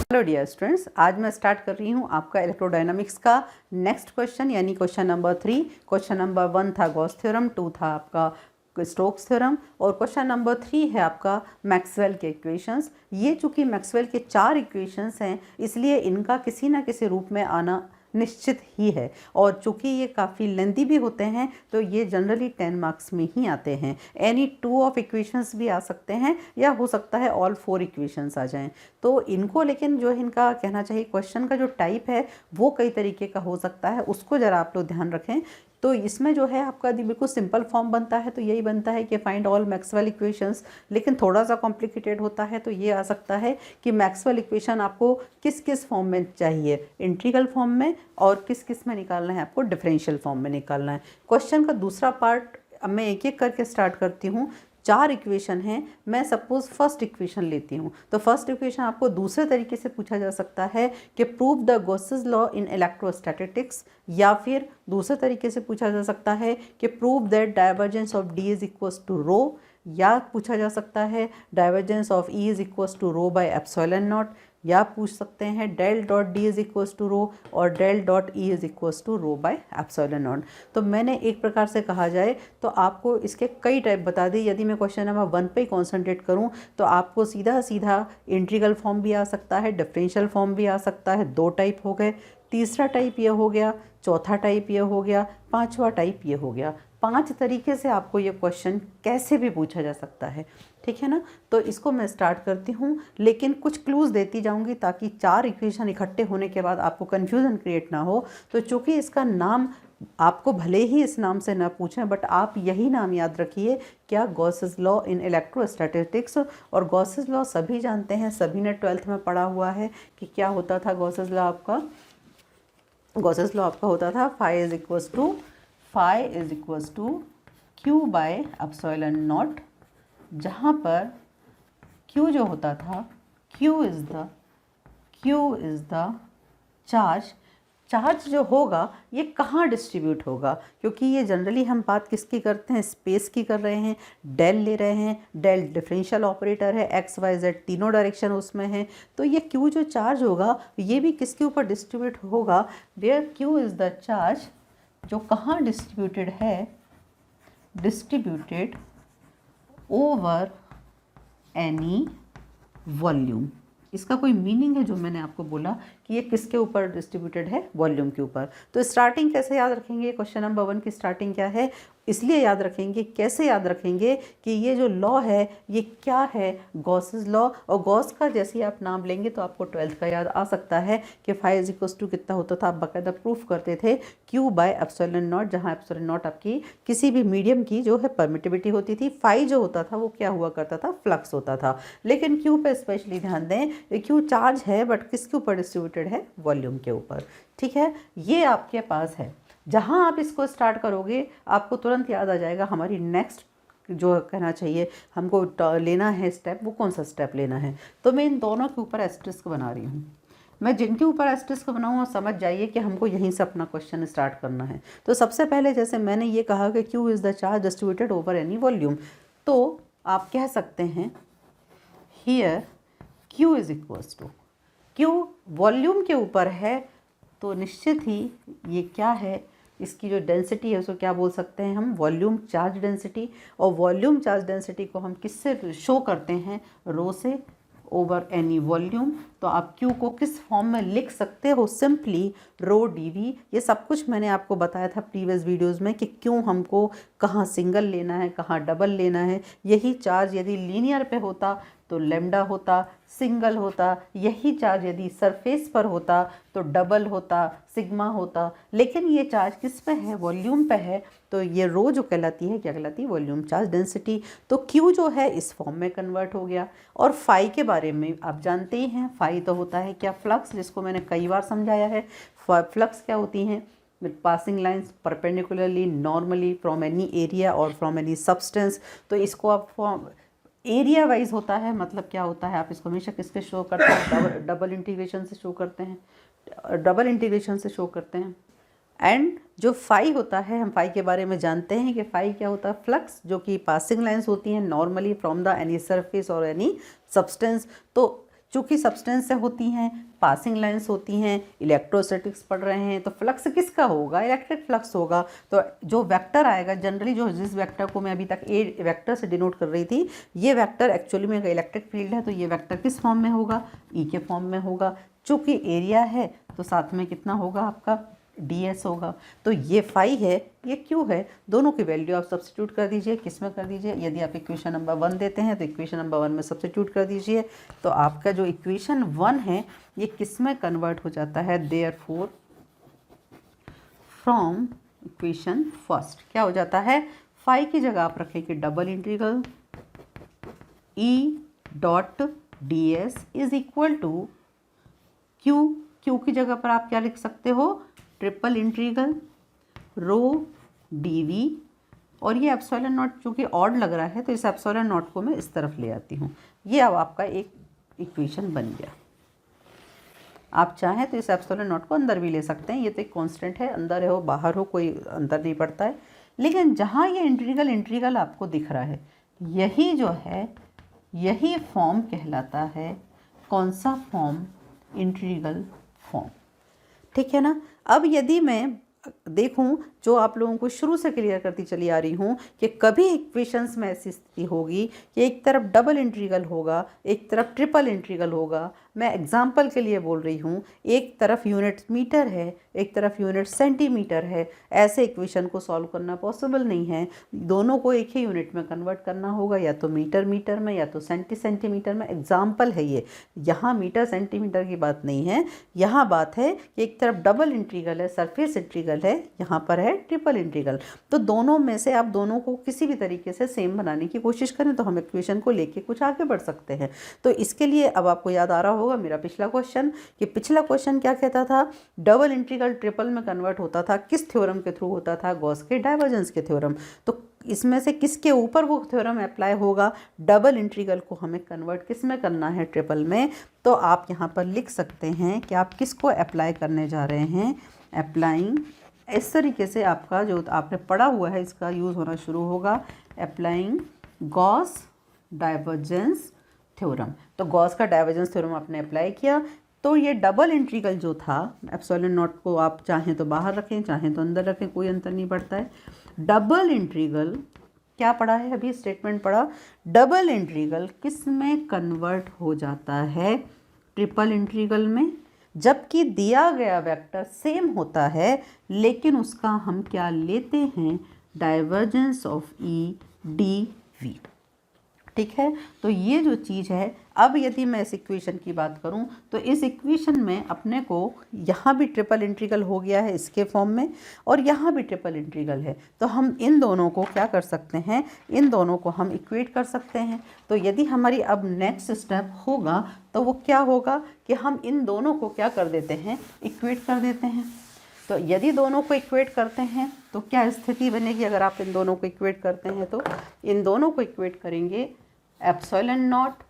Hello dear students, आज मैं start कर रही हूँ आपका इलेक्ट्रोडायनामिक्स का नेक्स्ट क्वेश्चन यानी क्वेश्चन नंबर 3। क्वेश्चन नंबर 1 था गॉस थ्योरम, 2 था आपका स्टोक्स थ्योरम और क्वेश्चन नंबर 3 है आपका मैक्सवेल के इक्वेशंस। ये चूँकि मैक्सवेल के 4 इक्वेशंस हैं इसलिए इनका किसी ना किसी रूप में आना निश्चित ही है और चूँकि ये काफ़ी लेंथी भी होते हैं तो ये जनरली 10 मार्क्स में ही आते हैं। एनी 2 ऑफ इक्वेशंस भी आ सकते हैं या हो सकता है ऑल 4 इक्वेशंस आ जाएं। तो इनको लेकिन जो इनका कहना चाहिए क्वेश्चन का जो टाइप है वो कई तरीके का हो सकता है, उसको ज़रा आप लोग ध्यान रखें। तो इसमें जो है आपका बिल्कुल सिंपल फॉर्म बनता है तो यही बनता है कि फाइंड ऑल मैक्सवेल इक्वेशंस, लेकिन थोड़ा सा कॉम्प्लिकेटेड होता है तो ये आ सकता है कि मैक्सवेल इक्वेशन आपको किस किस फॉर्म में चाहिए, इंटीग्रल फॉर्म में और किस किस में निकालना है, आपको डिफरेंशियल फॉर्म में निकालना है। क्वेश्चन का दूसरा पार्ट अब मैं एक एक करके स्टार्ट करती हूँ। 4 इक्वेशन हैं, मैं सपोज फर्स्ट इक्वेशन लेती हूँ तो फर्स्ट इक्वेशन आपको दूसरे तरीके से पूछा जा सकता है कि prove the Gauss's law in electrostatics, या फिर दूसरे तरीके से पूछा जा सकता है कि prove that divergence of D is equals to rho, या पूछा जा सकता है divergence of E is equals to rho by epsilon naught, या पूछ सकते हैं del dot D is equals to rho और del dot E is equals to rho by epsilon naught. तो मैंने एक प्रकार से कहा जाए तो आपको इसके कई टाइप बता दी। यदि मैं क्वेश्चन नंबर 1 पे ही कॉन्सेंट्रेट करूं तो आपको सीधा सीधा इंटीग्रल फॉर्म भी आ सकता है, डिफरेंशियल फॉर्म भी आ सकता है। 2 टाइप हो गए, तीसरा टाइप ये हो गया, चौथा टाइप ये हो गया, पांचवा टाइप ये हो गया। 5 तरीके से आपको ये क्वेश्चन कैसे भी पूछा जा सकता है, ठीक है ना। तो इसको मैं स्टार्ट करती हूँ लेकिन कुछ क्लूज़ देती जाऊँगी ताकि 4 इक्वेशन इकट्ठे होने के बाद आपको कन्फ्यूज़न क्रिएट ना हो। तो चूँकि इसका नाम आपको भले ही इस नाम से ना पूछें बट आप यही नाम याद रखिए, क्या गॉसेस लॉ इन इलेक्ट्रोस्टैटिक्स। और गॉसेस लॉ सभी जानते हैं, सभी ने 12th में पढ़ा हुआ है कि क्या होता था गॉसेस लॉ आपका। गॉसेस लॉ आपका होता था phi is equals to Q by epsilon not, जहाँ पर Q जो होता था Q इज़ द चार्ज जो होगा ये कहाँ डिस्ट्रीब्यूट होगा, क्योंकि ये जनरली हम बात किसकी करते हैं, स्पेस की कर रहे हैं। डेल ले रहे हैं, डेल डिफरेंशियल ऑपरेटर है, एक्स वाई जेड तीनों डायरेक्शन उसमें है। तो ये Q जो चार्ज होगा ये भी किसके ऊपर डिस्ट्रीब्यूट होगा, where Q is the charge जो कहाँ डिस्ट्रीब्यूटेड है, डिस्ट्रीब्यूटेड ओवर एनी वॉल्यूम। इसका कोई मीनिंग है जो मैंने आपको बोला कि ये किसके ऊपर डिस्ट्रीब्यूटेड है, वॉल्यूम के ऊपर। तो स्टार्टिंग कैसे याद रखेंगे, क्वेश्चन नंबर 1 की स्टार्टिंग क्या है, इसलिए याद रखेंगे, कैसे याद रखेंगे कि ये जो लॉ है ये क्या है, गॉसेस लॉ। और गॉस का जैसे आप नाम लेंगे तो आपको 12th का याद आ सकता है कि फाई इज इक्वल्स टू कितना होता था, आप बाकायदा प्रूफ करते थे क्यू बाय एप्सिलॉन नॉट, जहाँ एप्सिलॉन नॉट आपकी किसी भी मीडियम की जो है परमिटिविटी होती थी। फाई जो होता था वो क्या हुआ करता था, फ्लक्स होता था। लेकिन क्यू पे स्पेशली ध्यान दें, क्यू चार्ज है बट किसके ऊपर डिस्ट्रीब्यूटेड है, वॉल्यूम के ऊपर, ठीक है। ये आपके पास है, जहाँ आप इसको स्टार्ट करोगे आपको तुरंत याद आ जाएगा हमारी नेक्स्ट जो कहना चाहिए हमको लेना है स्टेप, वो कौन सा स्टेप लेना है। तो मैं इन दोनों के ऊपर एस्टेरिस्क बना रही हूँ। मैं जिनके ऊपर एस्टेरिस्क बनाऊँ समझ जाइए कि हमको यहीं से अपना क्वेश्चन स्टार्ट करना है। तो सबसे पहले जैसे मैंने ये कहा कि Q is the charge distributed over any volume, तो आप कह सकते हैं here Q is equals to, Q volume के ऊपर है तो निश्चित ही ये क्या है, इसकी जो डेंसिटी है उसको क्या बोल सकते हैं हम, वॉल्यूम चार्ज डेंसिटी। और वॉल्यूम चार्ज डेंसिटी को हम किससे शो करते हैं, रो से ओवर एनी वॉल्यूम। तो आप क्यू को किस फॉर्म में लिख सकते हो, सिंपली रो डी वी। ये सब कुछ मैंने आपको बताया था प्रीवियस वीडियोस में कि क्यों हमको कहाँ सिंगल लेना है, कहाँ डबल लेना है। यही चार्ज यदि लीनियर पे होता तो लेमडा होता, सिंगल होता। यही चार्ज यदि सरफेस पर होता तो डबल होता, सिग्मा होता। लेकिन ये चार्ज किस पे है, वॉल्यूम पे है, तो ये रो जो कहलाती है क्या कहलाती है, वॉल्यूम चार्ज डेंसिटी। तो क्यू जो है इस फॉर्म में कन्वर्ट हो गया। और फाई के बारे में आप जानते ही हैं, फाई तो होता है क्या, फ्लक्स, जिसको मैंने कई बार समझाया है। फ्लक्स क्या होती हैं, passing lines perpendicularly normally from any area और फ्रॉम एनी सब्सटेंस। तो इसको आप एरिया वाइज होता है, मतलब क्या होता है, आप इसको हमेशा किसके शो करते हैं, डबल इंटीग्रेशन से शो करते हैं, डबल इंटीग्रेशन से शो करते हैं। एंड जो फाई होता है, हम फाई के बारे में जानते हैं कि फाई क्या होता है, फ्लक्स, जो कि पासिंग लाइंस होती हैं normally from the any surface और एनी सब्सटेंस। तो चूँकि सब्सटेंस से होती हैं, पासिंग लाइंस होती हैं, इलेक्ट्रोस्टैटिक्स पढ़ रहे हैं, तो फ्लक्स किसका होगा, इलेक्ट्रिक फ्लक्स होगा। तो जो वेक्टर आएगा जनरली, जो जिस वेक्टर को मैं अभी तक ए वेक्टर से डिनोट कर रही थी, ये वेक्टर एक्चुअली में इलेक्ट्रिक फील्ड है, तो ये वेक्टर किस फॉर्म में होगा, ई के फॉर्म में होगा। चूँकि एरिया है तो साथ में कितना होगा आपका ds होगा। तो ये फाई है, ये क्यू है, दोनों की वैल्यू आप सब्स्टिट्यूट कर दीजिए। किस में कर दीजिए, यदि आप इक्वेशन नंबर 1 देते हैं तो इक्वेशन नंबर 1 में सब्स्टिट्यूट कर दीजिए। तो आपका जो इक्वेशन 1 है ये किस में कन्वर्ट हो जाता है, देयरफॉर फ्रॉम इक्वेशन फर्स्ट क्या हो जाता है, फाई की जगह आप रखेंगे double integral E dot D S is equal to Q, Q की जगह पर आप क्या लिख सकते हो, triple integral rho D V, और ये एप्सिलॉन नॉट चूँकि ऑड लग रहा है तो इस एप्सिलॉन नॉट को मैं इस तरफ ले आती हूँ। ये अब आपका एक इक्वेशन बन गया। आप चाहें तो इस एप्सिलॉन नॉट को अंदर भी ले सकते हैं, ये तो एक कांस्टेंट है, अंदर हो बाहर हो कोई अंतर नहीं पड़ता है। लेकिन जहाँ ये इंटीग्रल आपको दिख रहा है, यही जो है यही फॉर्म कहलाता है, कौन सा फॉर्म, इंटीग्रल फॉर्म, ठीक है ना। अब यदि मैं देखूं, जो आप लोगों को शुरू से क्लियर करती चली आ रही हूँ कि कभी इक्वेशंस में ऐसी स्थिति होगी कि एक तरफ डबल इंटीग्रल होगा, एक तरफ ट्रिपल इंटीग्रल होगा। मैं एग्जांपल के लिए बोल रही हूँ, एक तरफ यूनिट मीटर है, एक तरफ यूनिट सेंटीमीटर है, ऐसे इक्वेशन को सॉल्व करना पॉसिबल नहीं है। दोनों को एक ही यूनिट में कन्वर्ट करना होगा, या तो मीटर में या तो सेंटीमीटर में। एग्जाम्पल है ये, यहाँ मीटर सेंटीमीटर की बात नहीं है, यहाँ बात है कि एक तरफ डबल इंटीग्रल है, सरफेस इंटीग्रल है, यहाँ पर है ट्रिपल इंटीग्रल। तो दोनों में से आप दोनों को किसी भी तरीके से सेम बनाने की कोशिश करें तो हम इक्वेशन को लेके कुछ आगे बढ़ सकते हैं। तो इसके लिए अब आपको याद आ रहा होगा मेरा पिछला क्वेश्चन, कि पिछला क्वेश्चन क्या कहता था, डबल इंटीग्रल ट्रिपल में कन्वर्ट होता था, किस थ्योरम के थ्रू होता था, गॉस के डाइवर्जेंस के थ्योरम। तो इसमें से किसके ऊपर वो थ्योरम अप्लाई होगा, डबल इंटीग्रल को हमें कन्वर्ट किस में करना है, ट्रिपल में। तो आप यहाँ पर लिख सकते हैं कि आप किसको अप्लाई करने जा रहे हैं, अप्लाइंग, इस तरीके से आपका जो आपने पढ़ा हुआ है इसका यूज़ होना शुरू होगा, अप्लाइंग गॉस डाइवर्जेंस थ्योरम। तो गॉस का डाइवर्जेंस थ्योरम आपने अप्लाई किया, तो ये डबल इंटीग्रल जो था, एप्सिलॉन नॉट को आप चाहें तो बाहर रखें चाहें तो अंदर रखें, कोई अंतर नहीं पड़ता है। डबल इंटीग्रल क्या पढ़ा है अभी, स्टेटमेंट पढ़ा, डबल इंटीग्रल किस में कन्वर्ट हो जाता है, ट्रिपल इंटीग्रल में। जबकि दिया गया वेक्टर सेम होता है, लेकिन उसका हम क्या लेते हैं, divergence of E D V, ठीक है। तो ये जो चीज़ है, अब यदि मैं इस इक्वेशन की बात करूं तो इस इक्वेशन में अपने को यहाँ भी ट्रिपल इंटीग्रल हो गया है इसके फॉर्म में, और यहाँ भी ट्रिपल इंटीग्रल है। तो हम इन दोनों को क्या कर सकते हैं, इन दोनों को हम इक्वेट कर सकते हैं। तो यदि हमारी अब नेक्स्ट स्टेप होगा तो वो क्या होगा कि हम इन दोनों को क्या कर देते हैं, इक्वेट कर देते हैं। तो यदि दोनों को इक्वेट करते हैं तो क्या स्थिति बनेगी, अगर आप इन दोनों को इक्वेट करते हैं तो इन दोनों को इक्वेट करेंगे, epsilon not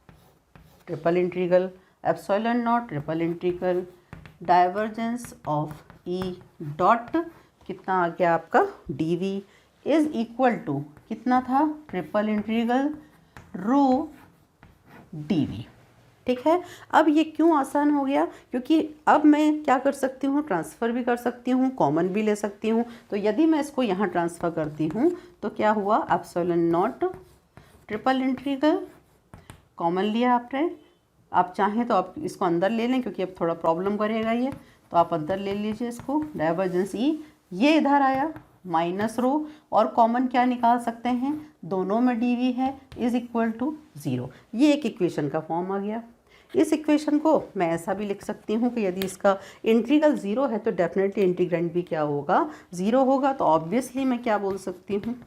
triple integral, epsilon not triple integral, divergence of E dot कितना आ गया आपका, D V is equal to कितना था, triple integral rho D V, ठीक है। अब ये क्यों आसान हो गया, क्योंकि अब मैं क्या कर सकती हूँ, ट्रांसफ़र भी कर सकती हूँ, कॉमन भी ले सकती हूँ। तो यदि मैं इसको यहाँ ट्रांसफ़र करती हूँ तो क्या हुआ, epsilon not triple integral common लिया आपने, आप चाहें तो आप इसको अंदर ले लें क्योंकि अब थोड़ा प्रॉब्लम करेगा ये, तो आप अंदर ले लीजिए इसको, डाइवर्जेंस ई, ये इधर आया माइनस रो, और कॉमन क्या निकाल सकते हैं, दोनों में डी वी है, इज़ इक्वल टू 0। ये एक इक्वेशन का फॉर्म आ गया। इस इक्वेशन को मैं ऐसा भी लिख सकती हूँ कि यदि इसका इंटीग्रल 0 है तो डेफिनेटली इंटीग्रेंड भी क्या होगा, 0 होगा। तो ऑब्वियसली मैं क्या बोल सकती हूँ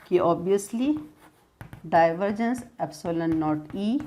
कि obviously divergence epsilon not E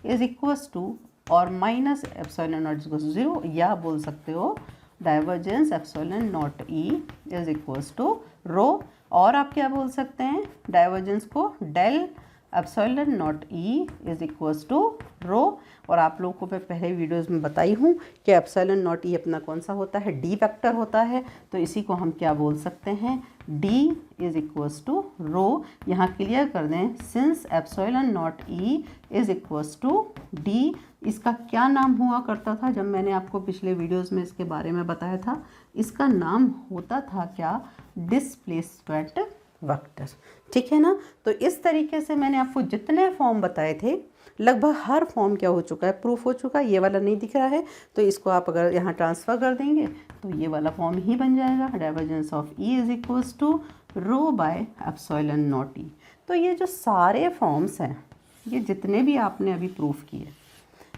is equals to और minus epsilon naught is equals to 0, या बोल सकते हो divergence epsilon not E is equals to rho, और आप क्या बोल सकते हैं, डाइवर्जेंस को del epsilon not E is equals to rho. और आप लोगों को मैं पहले वीडियोज़ में बताई हूँ कि एप्सिलॉन नॉट ई अपना कौन सा होता है, डी वेक्टर होता है। तो इसी को हम क्या बोल सकते हैं, D is equals to rho. यहाँ क्लियर कर दें, since epsilon not E is equals to D, इसका क्या नाम हुआ करता था जब मैंने आपको पिछले वीडियोस में इसके बारे में बताया था, इसका नाम होता था क्या, डिस्प्लेसमेंट वेक्टर। ठीक है ना। तो इस तरीके से मैंने आपको जितने फॉर्म बताए थे लगभग हर फॉर्म क्या हो चुका है, प्रूफ हो चुका है। ये वाला नहीं दिख रहा है तो इसको आप अगर यहाँ ट्रांसफ़र कर देंगे तो ये वाला फॉर्म ही बन जाएगा, divergence of E is equals to rho by epsilon not E. तो ये जो सारे फॉर्म्स हैं, ये जितने भी आपने अभी प्रूफ किए,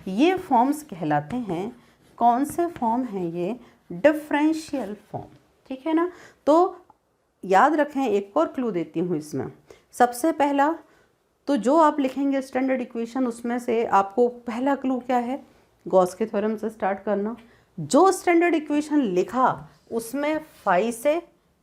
ये फॉर्म्स कहलाते हैं, कौन से फॉर्म हैं ये, डिफरेंशियल फॉर्म। ठीक है ना। तो याद रखें, एक और क्लू देती हूँ इसमें। सबसे पहला तो जो आप लिखेंगे स्टैंडर्ड इक्वेशन, उसमें से आपको पहला क्लू क्या है, गॉस के थ्योरम से स्टार्ट करना। जो स्टैंडर्ड इक्वेशन लिखा उसमें फाई से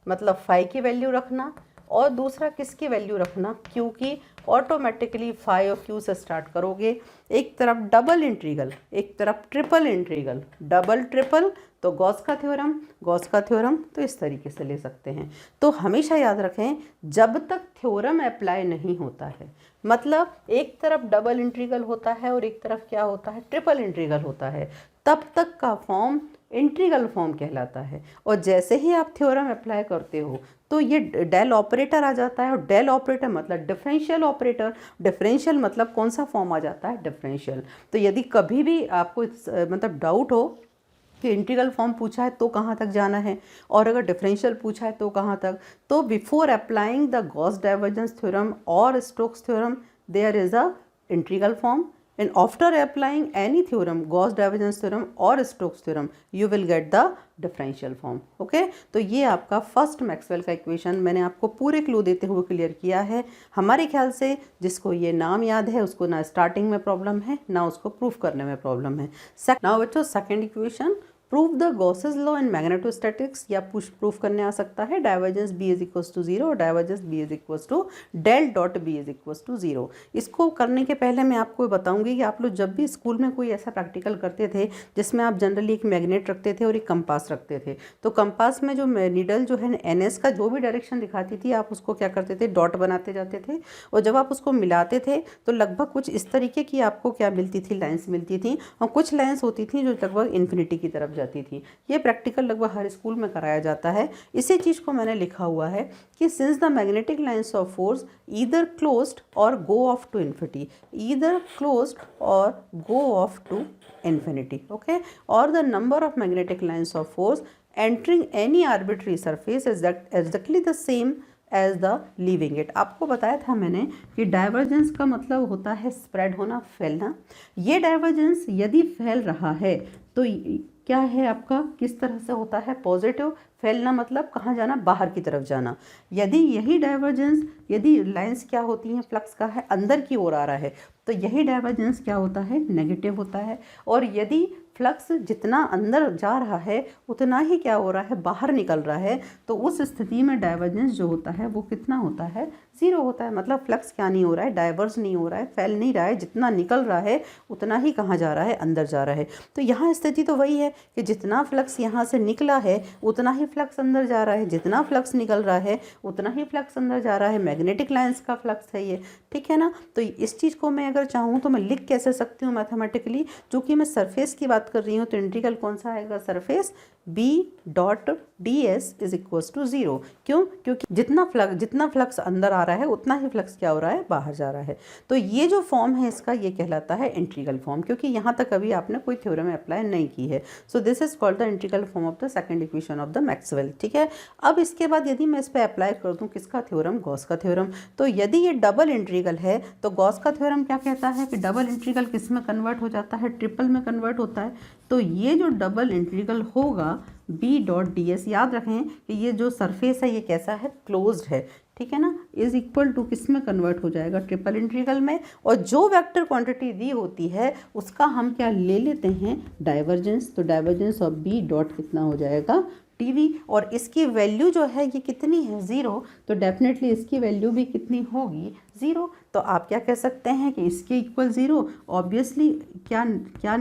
मतलब फाई की वैल्यू रखना, और दूसरा किसकी वैल्यू रखना, क्यू की। ऑटोमेटिकली फाई और क्यू से स्टार्ट करोगे। एक तरफ डबल इंटीग्रल, एक तरफ ट्रिपल इंटीग्रल, डबल ट्रिपल तो गॉस का थ्योरम, गॉस का थ्योरम, तो इस तरीके से ले सकते हैं। तो हमेशा याद रखें, जब तक थ्योरम अप्लाई नहीं होता है, मतलब एक तरफ डबल इंटीग्रल होता है और एक तरफ क्या होता है, ट्रिपल इंटीग्रल होता है, तब तक का फॉर्म इंटीग्रल फॉर्म कहलाता है। और जैसे ही आप थ्योरम अप्लाई करते हो तो ये डेल ऑपरेटर आ जाता है, और डेल ऑपरेटर मतलब डिफरेंशियल ऑपरेटर। डिफरेंशियल मतलब कौन सा फॉर्म आ जाता है, डिफरेंशियल। तो यदि कभी भी आपको मतलब डाउट हो कि इंटीग्रल फॉर्म पूछा है तो कहाँ तक जाना है, और अगर डिफरेंशियल पूछा है तो कहाँ तक, तो before applying the Gauss divergence theorem और Stokes theorem there is a integral form, and after applying any theorem, Gauss divergence theorem और Stokes theorem, you will get the differential form. okay? तो ये आपका फर्स्ट मैक्सवेल का equation मैंने आपको पूरे clue देते हुए क्लियर किया है। हमारे ख्याल से जिसको ये नाम याद है उसको ना स्टार्टिंग में प्रॉब्लम है ना उसको प्रूफ करने में प्रॉब्लम है। नाउ बच्चों, second equation, prove the Gauss's law in magnetostatics, या प्रूफ करने आ सकता है divergence B is equals to zero और divergence B is equals to del dot B is equals to zero. इसको करने के पहले मैं आपको बताऊंगी कि आप लोग जब भी स्कूल में कोई ऐसा प्रैक्टिकल करते थे जिसमें आप जनरली एक मैग्नेट रखते थे और एक कंपास रखते थे, तो कंपास में जो नीडल जो है एनएस का जो भी डायरेक्शन दिखाती थी, आप उसको क्या करते थे, डॉट बनाते जाते थे, और जब आप उसको मिलाते थे तो लगभग कुछ इस तरीके की आपको क्या मिलती थी, लाइन्स मिलती थी, और कुछ लाइन्स होती थी जो लगभग इन्फिनिटी की तरफ जाती थी। ये प्रैक्टिकल लगभग हर स्कूल में कराया जाता है। इसी चीज़ को मैंने लिखा हुआ है कि since the magnetic lines of force either closed और go off to infinity, either closed और go off to infinity, okay, और the number of magnetic lines of force entering any arbitrary surface is exactly the same as the leaving it. आपको बताया था मैंने कि divergence का मतलब होता है स्प्रेड होना, फैलना। ये डाइवर्जेंस यदि फैल रहा है तो क्या है आपका, किस तरह से होता है, पॉजिटिव। फैलना मतलब कहाँ जाना, बाहर की तरफ जाना। यदि यही डाइवर्जेंस, यदि लाइंस क्या होती हैं, फ्लक्स का है अंदर की ओर आ रहा है, तो यही डाइवर्जेंस क्या होता है, नेगेटिव होता है। और यदि फ्लक्स जितना अंदर जा रहा है उतना ही क्या हो रहा है, बाहर निकल रहा है, तो उस स्थिति में डाइवर्जेंस जो होता है वो कितना होता है, ज़ीरो होता है। मतलब फ्लक्स क्या नहीं हो रहा है, डाइवर्स नहीं हो रहा है, फैल नहीं रहा है, जितना निकल रहा है उतना ही कहाँ जा रहा है, अंदर जा रहा है। तो यहाँ स्थिति तो वही है कि जितना फ्लक्स यहाँ से निकला है उतना ही फ्लक्स अंदर जा रहा है, जितना फ्लक्स निकल रहा है उतना ही फ्लक्स अंदर जा रहा है। मैग्नेटिक लाइंस का फ्लक्स है ये, ठीक है ना। तो इस चीज़ को मैं अगर चाहूँ तो मैं लिख कैसे सकती हूँ मैथमेटिकली, चूँकि मैं सरफेस की बात कर रही हूँ तो इंटीग्रल कौन सा आएगा, surface b dot D S is equals to zero. क्यों, क्योंकि जितना फ्लक्स अंदर आ रहा है उतना ही फ्लक्स क्या हो रहा है, बाहर जा रहा है। तो ये जो फॉर्म है इसका, ये कहलाता है इंटीग्रल फॉर्म, क्योंकि यहाँ तक अभी आपने कोई थ्योरम अप्लाई नहीं की है। So this is called the integral form of the second equation of the Maxwell, ठीक है। अब इसके बाद यदि मैं इस पर अप्लाई कर दूँ किसका थ्योरम, गॉस का थ्योरम, तो यदि ये डबल इंटीग्रल है तो गॉस का थ्योरम क्या कहता है कि डबल इंटीग्रल किस में कन्वर्ट हो जाता है, ट्रिपल में कन्वर्ट होता है। तो ये जो डबल इंटीग्रल होगा b डॉट डी एस, याद रखें कि ये जो सरफेस है ये कैसा है, क्लोज्ड है, ठीक है ना, इज इक्वल टू किस में कन्वर्ट हो जाएगा, ट्रिपल इंटीग्रल में। और जो वेक्टर क्वांटिटी दी होती है उसका हम क्या ले लेते हैं, डाइवर्जेंस। तो डाइवर्जेंस ऑफ b डॉट कितना हो जाएगा, टीवी, और इसकी वैल्यू जो है ये कितनी है 0, तो डेफिनेटली इसकी वैल्यू भी कितनी होगी 0। तो आप क्या कह सकते हैं कि इसके इक्वल 0। ऑब्वियसली क्या क्या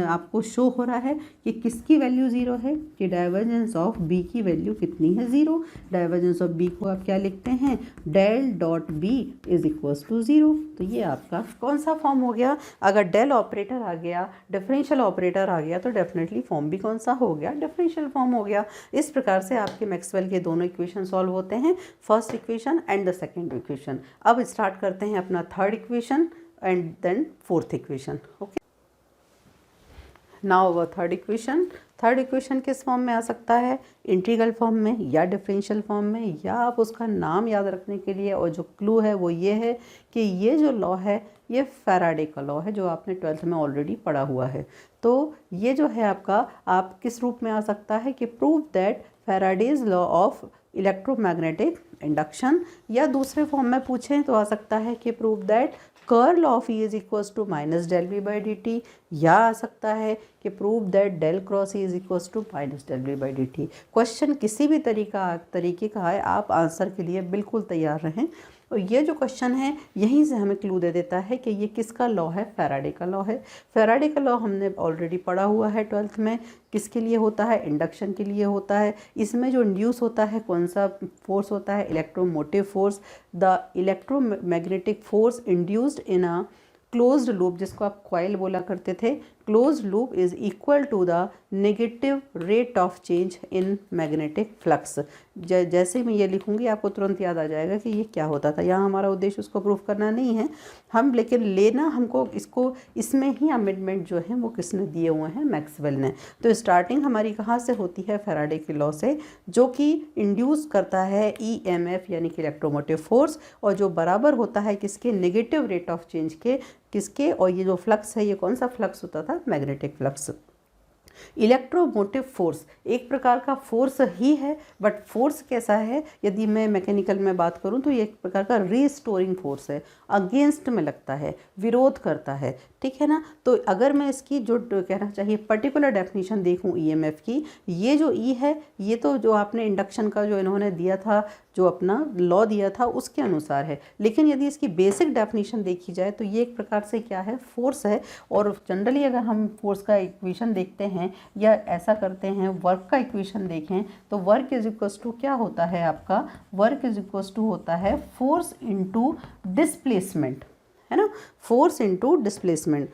आपको शो हो रहा है कि किसकी वैल्यू 0 है, कि डाइवर्जेंस ऑफ बी की वैल्यू कितनी है 0। डाइवर्जेंस ऑफ बी को आप क्या लिखते हैं, del dot B is equals to 0। तो ये आपका कौन सा फॉर्म हो गया, अगर डेल ऑपरेटर आ गया, डिफरेंशियल ऑपरेटर आ गया, तो डेफिनेटली फॉर्म भी कौन सा हो गया, डिफरेंशियल फॉर्म हो गया। इस प्रकार से आपके मैक्सवेल के दोनों इक्वेशन सॉल्व होते हैं, first equation and the second equation. अब स्टार्ट करते हैं अपना third equation and then fourth equation. Okay, now our third equation. Third equation किस फॉर्म में आ सकता है, इंटीग्रल फॉर्म में या डिफरेंशियल फॉर्म में, या आप उसका नाम याद रखने के लिए, और जो क्लू है वो ये है कि ये जो लॉ है ये फैराडे का लॉ है, जो आपने 12th में ऑलरेडी पढ़ा हुआ है। तो ये जो है आपका, आप किस रूप में आ सकता है कि prove that Faraday's law of electromagnetic induction, या दूसरे फॉर्म में पूछें तो आ सकता है कि prove that curl of E is equals to minus del V by D T, या आ सकता है कि prove that del cross E is equals to minus del V by D T. Question किसी भी तरीके का है, आप आंसर के लिए बिल्कुल तैयार रहें। और ये जो क्वेश्चन है यहीं से हमें क्लू दे देता है कि ये किसका लॉ है, फैराडे का लॉ है। फैराडे का लॉ हमने ऑलरेडी पढ़ा हुआ है 12th में, किसके लिए होता है, इंडक्शन के लिए होता है। इसमें जो इंड्यूस होता है कौन सा फोर्स होता है, electromotive force. The electromagnetic force induced in a closed loop, जिसको आप कॉइल बोला करते थे, closed loop is equal to the negative rate of change in magnetic flux. जैसे मैं ये लिखूंगी आपको तुरंत याद आ जाएगा कि ये क्या होता था। यहाँ हमारा उद्देश्य उसको प्रूफ करना नहीं है हम, लेकिन लेना हमको इसको, इसमें ही अमेंडमेंट जो है वो किसने दिए हुए हैं, मैक्सवेल ने। तो स्टार्टिंग हमारी कहाँ से होती है, फैराडे के लॉ से, जो कि इंड्यूस करता है EMF यानी कि इलेक्ट्रोमोटिव फोर्स, और जो बराबर होता है किसके, नेगेटिव रेट ऑफ चेंज के, किसके, और ये जो फ्लक्स है ये कौन सा फ्लक्स होता था, मैग्नेटिक फ्लक्स। इलेक्ट्रोमोटिव फोर्स एक प्रकार का फोर्स ही है, बट फोर्स कैसा है, यदि मैं मैकेनिकल में बात करूं तो ये एक प्रकार का रीस्टोरिंग फोर्स है, अगेंस्ट में लगता है, विरोध करता है, ठीक है ना। तो अगर मैं इसकी जो कहना चाहिए पर्टिकुलर डेफिनेशन देखूं EMF की, ये जो E है ये तो जो आपने इंडक्शन का जो इन्होंने दिया था, जो अपना लॉ दिया था उसके अनुसार है, लेकिन यदि इसकी बेसिक डेफिनेशन देखी जाए तो ये एक प्रकार से क्या है, फोर्स है। और जनरली अगर हम फोर्स का इक्वेशन देखते हैं या ऐसा करते हैं, वर्क का इक्वेशन देखें तो वर्क इज इक्वल्स टू क्या होता है आपका, वर्क इज इक्वल्स टू होता है फोर्स इनटू डिस्प्लेसमेंट, है ना, फोर्स इनटू डिस्प्लेसमेंट।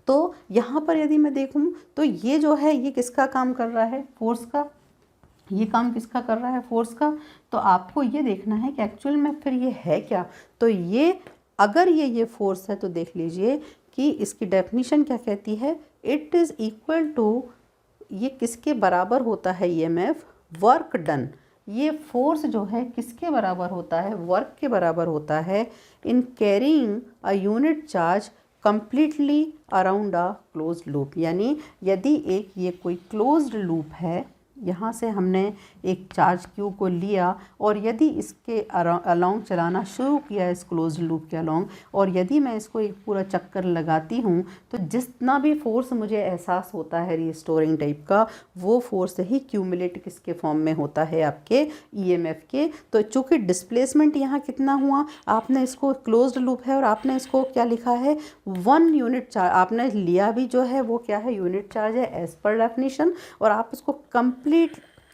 तो यहाँ पर यदि मैं देखूँ तो ये जो है ये किसका काम कर रहा है, फोर्स का। ये काम किसका कर रहा है, फोर्स का। तो आपको ये देखना है कि एक्चुअल में फिर ये है क्या। तो ये अगर ये फोर्स है तो देख लीजिए कि इसकी डेफिनेशन क्या कहती है, इट इज़ इक्वल टू, ये किसके बराबर होता है EMF, वर्क डन। ये फोर्स जो है किसके बराबर होता है, वर्क के बराबर होता है, in carrying a unit charge completely around a closed loop. यानी यदि एक ये कोई क्लोज्ड लूप है, यहाँ से हमने एक चार्ज Q को लिया और यदि इसके अलोंग चलाना शुरू किया इस क्लोज्ड लूप के अलोंग, और यदि मैं इसको एक पूरा चक्कर लगाती हूँ तो जितना भी फोर्स मुझे एहसास होता है रिस्टोरिंग टाइप का, वो फोर्स ही क्यूमुलेट किसके फॉर्म में होता है, आपके EMF के। तो चूँकि डिस्प्लेसमेंट यहाँ कितना हुआ, आपने इसको क्लोज्ड लूप है और आपने इसको क्या लिखा है, 1 यूनिट चार्ज आपने लिया भी जो है वो क्या है, यूनिट चार्ज है एज पर डेफिनेशन। और आप इसको कंप्लीट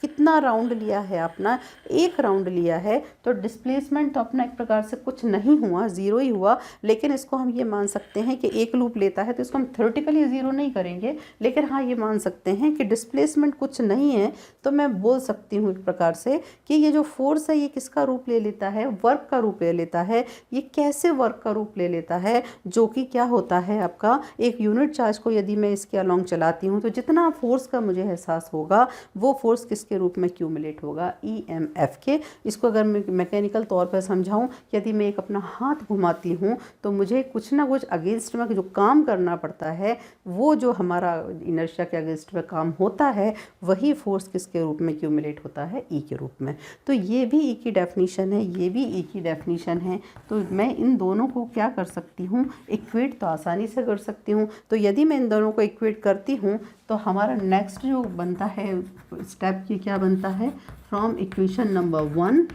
कितना राउंड लिया है, अपना एक राउंड लिया है, तो डिस्प्लेसमेंट तो अपना एक प्रकार से कुछ नहीं हुआ, ज़ीरो ही हुआ। लेकिन इसको हम ये मान सकते हैं कि एक लूप लेता है तो इसको हम थ्योरेटिकली ज़ीरो नहीं करेंगे, लेकिन हाँ ये मान सकते हैं कि डिस्प्लेसमेंट कुछ नहीं है। तो मैं बोल सकती हूँ एक प्रकार से कि ये जो फोर्स है ये किसका रूप ले लेता है, वर्क का रूप ले लेता है। ये कैसे वर्क का रूप ले लेता है, जो कि क्या होता है आपका, एक यूनिट चार्ज को यदि मैं इसके अलोंग चलाती हूँ तो जितना फोर्स का मुझे एहसास होगा वो फोर्स किसके रूप में क्यूमुलेट होगा, EMF के। इसको अगर मैं मैकेनिकल तौर पर समझाऊं, यदि मैं एक अपना हाथ घुमाती हूं तो मुझे कुछ ना कुछ अगेंस्ट में जो काम करना पड़ता है, वो जो हमारा इनर्शिया के अगेंस्ट में काम होता है, वही फोर्स किसके रूप में क्यूमुलेट होता है, E के रूप में। तो ये भी E की डेफिनेशन है, ये भी E की डेफिनेशन है। तो मैं इन दोनों को क्या कर सकती हूँ, इक्वेट तो आसानी से कर सकती हूँ। तो यदि मैं इन दोनों को इक्वेट करती हूँ तो हमारा नेक्स्ट जो बनता है स्टेप की फिर क्या बनता है, from equation number 1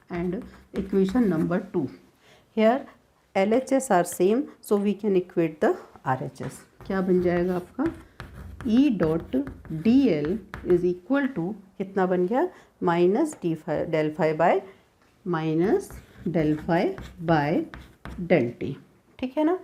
and equation number 2 here LHS are same so we can equate the RHS। क्या बन जाएगा आपका, E dot DL is equal to कितना बन गया, minus del phi by del T. ठीक है ना।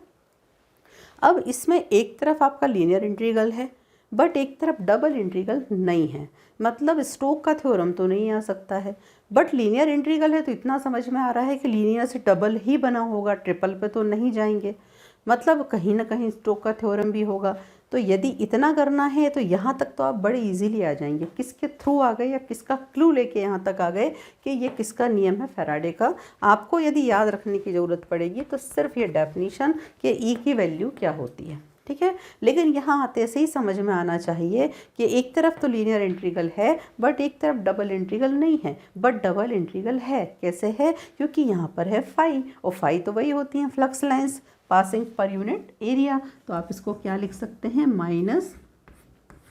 अब इसमें एक तरफ आपका लीनियर इंटीग्रल है बट एक तरफ डबल इंटीग्रल नहीं है, मतलब स्टोक का थ्योरम तो नहीं आ सकता है, बट लीनियर इंटीग्रल है तो इतना समझ में आ रहा है कि लीनियर से डबल ही बना होगा, ट्रिपल पे तो नहीं जाएंगे, मतलब कहीं ना कहीं स्टोक का थ्योरम भी होगा। तो यदि इतना करना है तो यहाँ तक तो आप बड़े इजीली आ जाएंगे। किसके थ्रू आ गए या किसका क्लू लेके यहाँ तक आ गए कि ये किसका नियम है, फैराडे का। आपको यदि याद रखने की ज़रूरत पड़ेगी तो सिर्फ ये डेफिनीशन कि ई की वैल्यू क्या होती है, ठीक है। लेकिन यहाँ आते से ही समझ में आना चाहिए कि एक तरफ तो लीनियर इंटीग्रल है बट एक तरफ डबल इंटीग्रल नहीं है, बट डबल इंटीग्रल है। कैसे है, क्योंकि यहाँ पर है फाई, और फाई तो वही होती हैं flux lines passing per unit area. तो आप इसको क्या लिख सकते हैं, minus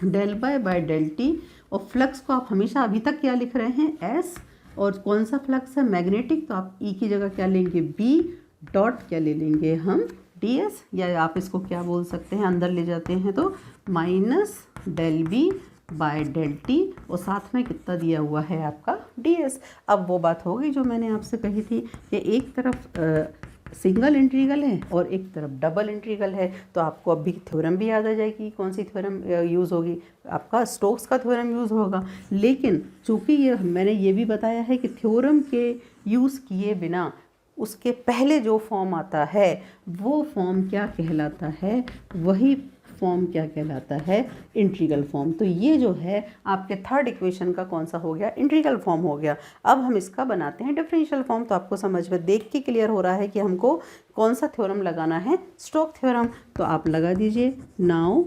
del by del T, और फ्लक्स को आप हमेशा अभी तक क्या लिख रहे हैं, एस, और कौन सा फ्लक्स है, मैग्नेटिक, तो आप ई की जगह क्या लेंगे, बी डॉट क्या ले लेंगे हम, ds, या आप इसको क्या बोल सकते हैं, अंदर ले जाते हैं तो minus del B by del T, और साथ में कितना दिया हुआ है आपका ds। अब वो बात होगी जो मैंने आपसे कही थी कि एक तरफ सिंगल इंटीग्रल है और एक तरफ डबल इंटीग्रल है, तो आपको अभी थ्योरम भी याद आ जाएगी। कौन सी थ्योरम यूज़ होगी, आपका स्टोक्स का थ्योरम यूज़ होगा। लेकिन चूँकि ये मैंने ये भी बताया है कि थ्योरम के यूज़ किए बिना उसके पहले जो फॉर्म आता है वो फॉर्म क्या कहलाता है, वही फॉर्म क्या कहलाता है, इंटीग्रल फॉर्म। तो ये जो है आपके थर्ड इक्वेशन का कौन सा हो गया, इंटीग्रल फॉर्म हो गया। अब हम इसका बनाते हैं डिफरेंशियल फॉर्म। तो आपको समझ में देख के क्लियर हो रहा है कि हमको कौन सा थ्योरम लगाना है, स्टोक थ्योरम। तो आप लगा दीजिए, नाउ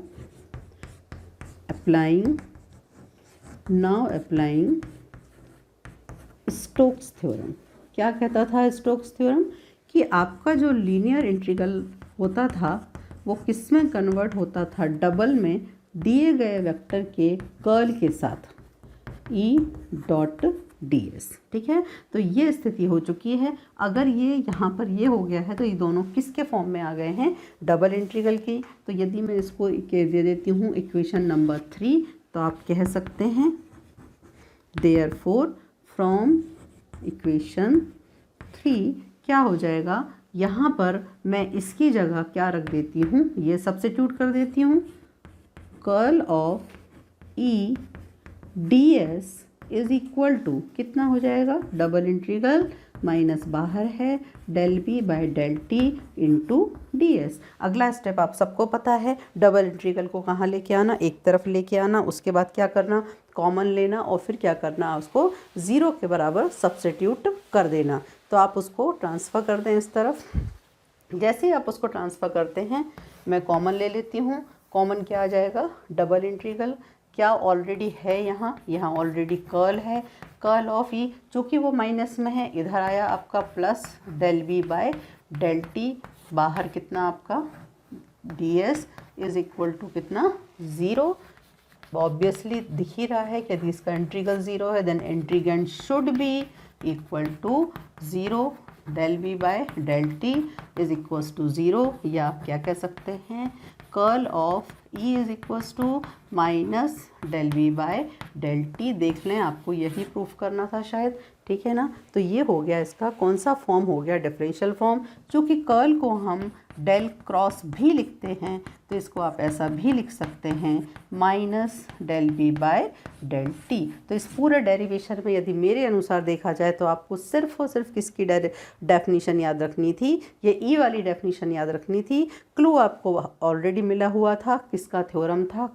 अप्लाइंग स्टोक्स थ्योरम। क्या कहता था स्टोक्स थ्योरम, कि आपका जो लीनियर इंटीग्रल होता था वो किस में कन्वर्ट होता था, डबल में दिए गए वेक्टर के कर्ल के साथ, ई डॉट ds। ठीक है, तो ये स्थिति हो चुकी है। अगर ये यहाँ पर ये हो गया है तो ये दोनों किसके फॉर्म में आ गए हैं, डबल इंटीग्रल की। तो यदि मैं इसको दे देती हूँ इक्वेशन नंबर 3, तो आप कह सकते हैं देयरफॉर फ्रॉम इक्वेशन 3 क्या हो जाएगा, यहाँ पर मैं इसकी जगह क्या रख देती हूँ, ये सब्स्टिट्यूट कर देती हूँ, curl of E ds is equal to कितना हो जाएगा, डबल इंटीग्रल माइनस बाहर है del B by del T into ds। अगला स्टेप आप सबको पता है, डबल इंटीग्रल को कहाँ लेके आना, एक तरफ लेके आना, उसके बाद क्या करना, कॉमन लेना, और फिर क्या करना, उसको ज़ीरो के बराबर सब्स्टिट्यूट कर देना। तो आप उसको ट्रांसफ़र कर दें इस तरफ। जैसे ही आप उसको ट्रांसफ़र करते हैं, मैं कॉमन ले लेती हूँ। कॉमन क्या आ जाएगा, डबल इंटीग्रल क्या ऑलरेडी है, यहाँ ऑलरेडी कर्ल है, कर्ल ऑफ ई, चूँकि वो माइनस में है, इधर आया आपका plus del B by del T, बाहर कितना आपका ds इज इक्वल टू कितना, ज़ीरो। ऑब्वियसली दिख ही रहा है कि यदि इसका इंटीग्रल ज़ीरो है then integrand should be equal to zero, del B by del T is equals to zero, या आप क्या कह सकते हैं, curl of E is equals to minus del B by del T. देख लें, आपको यही प्रूफ करना था शायद, ठीक है ना। तो ये हो गया इसका कौन सा फॉर्म हो गया, डिफरेंशियल फॉर्म। चूँकि कर्ल को हम डेल क्रॉस भी लिखते हैं तो इसको आप ऐसा भी लिख सकते हैं, minus del B by del T. तो इस पूरे डेरिवेशन में यदि मेरे अनुसार देखा जाए तो आपको सिर्फ और सिर्फ किसकी डेफिनीशन याद रखनी थी, ये ई वाली डेफिनीशन याद रखनी थी। क्लू आपको ऑलरेडी मिला हुआ था, किसका थ्योरम था,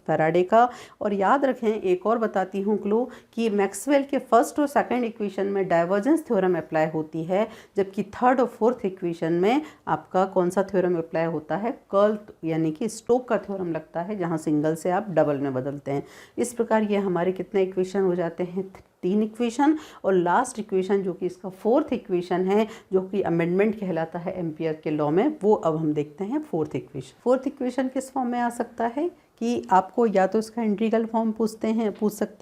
फैराडे का। और याद रखें, एक और बताती हूँ क्लू, कि मैक्सवेल के फर्स्ट और सेकंड इक्वेशन में डाइवर्जेंस थ्योरम अप्लाई होती है, जबकि थर्ड और फोर्थ इक्वेशन में आपका कौन सा थ्योरम अप्लाई होता है, कर्ल, यानी कि स्टोक का थ्योरम लगता है, जहाँ सिंगल से आप डबल में बदलते हैं। इस प्रकार ये हमारे कितने इक्वेशन हो जाते हैं, 3 इक्वेशन। और लास्ट इक्वेशन जो कि इसका फोर्थ इक्वेशन है, जो कि अमेंडमेंट कहलाता है एम्पियर के लॉ में, वो अब हम देखते हैं फोर्थ इक्वेशन। फोर्थ इक्वेशन किस फॉर्म में आ सकता है, कि आपको या तो इसका इंटीग्रल फॉर्म पूछ सकते